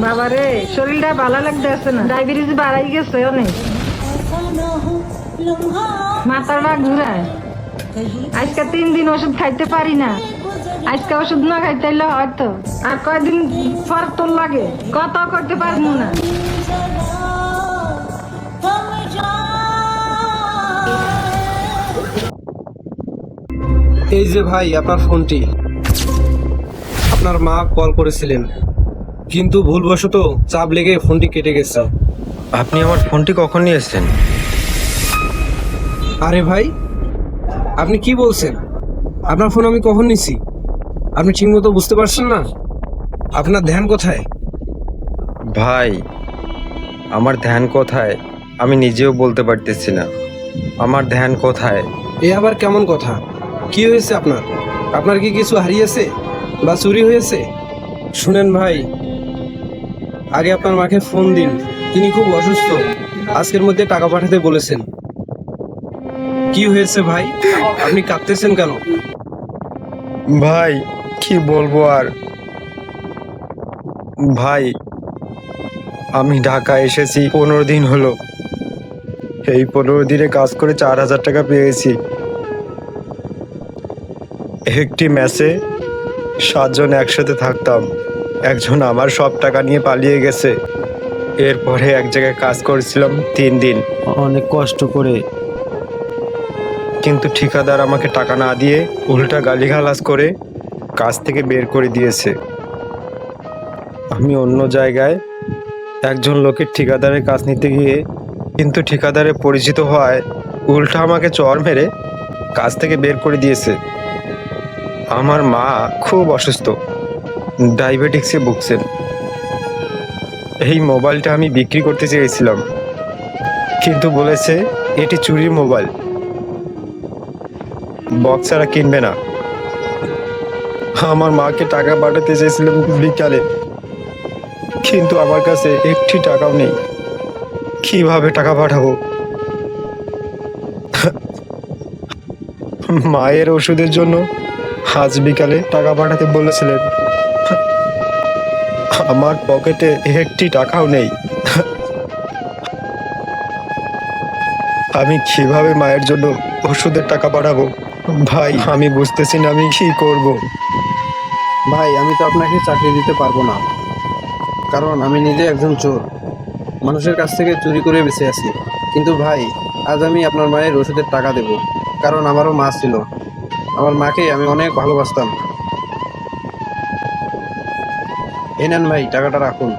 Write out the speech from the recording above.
বাবারে শরীরটা ভালো লাগতেছে না, ডায়াবেটিস বাড়াই গেছে অনেক, মাথাটা ঘুরায়। আজকে 3 দিন ওষুধ খাইতে পারি না, আজকে ওষুধ না খাইতে হইলে হয়তো আর কয়দিন পর তোর লাগে কথা করতে পারবো না। এই যে ভাই আপনার ফোনটি, আপনার মা কল করেছিলেন কিন্তু ভুলবশত চাপ লেগে ফোনটি কেটে গেছে। আপনি আমার ফোনটি কখন নিয়ে এসেছেন? আরে ভাই আপনি কি বলছেন? আপনার ফোন আমি কখন নিছি? আপনি ঠিকমতো বুঝতে পারছেন না? আপনার ধ্যান কোথায়? ভাই, আমার ধ্যান কোথায় আমি নিজেও বলতে পারতেছি না। আমার ধ্যান কোথায়? এ আবার কেমন কথা? কি হয়েছে আপনার? আপনার কি কিছু হারিয়েছে বা চুরি হয়েছে? শুনেন ভাই, আগে আপনার মাকে ফোন দিন, তিনি খুব অসুস্থ, আজকের মধ্যে টাকা পাঠাতে বলেছেন। কি হয়েছে ভাই, আপনি কাঁদতেছেন কেন? ভাই কি বলবো আর। ভাই, আমি ঢাকা এসেছি 15 দিন হলো। এই 15 দিনে কাজ করে 4000 টাকা পেয়েছি। একটি ম্যাচে 7 জন একসাথে থাকতাম, একজন আমার সব টাকা নিয়ে পালিয়ে গেছে। এরপরে এক জায়গায় কাজ করেছিলাম 3 দিন অনেক কষ্ট করে, কিন্তু ঠিকাদার আমাকে টাকা না দিয়ে উল্টা গালিগালাজ করে কাজ থেকে বের করে দিয়েছে। আমি অন্য জায়গায় একজন লোকের ঠিকাদারের কাজ নিতে গিয়ে কিন্তু ঠিকাদারের পরিচিত হওয়ায় উল্টা আমাকে চড় মেরে কাজ থেকে বের করে দিয়েছে। আমার মা খুব অসুস্থ, ডায়াবেটিক্সে ভুগছেন। এই মোবাইলটা আমি বিক্রি করতে চেয়েছিলাম, কিন্তু বলেছে এটি চুরির মোবাইল, বক্স ছাড়া কিনবে না। আমার মাকে টাকা পাঠাতে চেয়েছিলাম বিকালে, কিন্তু আমার কাছে একটি টাকাও নেই। কিভাবে টাকা পাঠাবো? মায়ের ওষুধের জন্য আজ বিকালে টাকা পাঠাতে বলেছিলেন, আমার পকেটে একটি টাকাও নেই। আমি কিভাবে মায়ের জন্য ওষুধের টাকা পাঠাবো? ভাই আমি বুঝতেছি না আমি কি করব। ভাই আমি তো আপনাকে চাকরি দিতে পারবো না, কারণ আমি নিজে একজন চোর, মানুষের কাছ থেকে চুরি করে বেঁচে আছি। কিন্তু ভাই আজ আমি আপনার মায়ের ওষুধের টাকা দেব, কারণ আমারও মা ছিল, আমার মাকে আমি অনেক ভালোবাসতাম। এই নেন ভাই, টাকাটা রাখুন।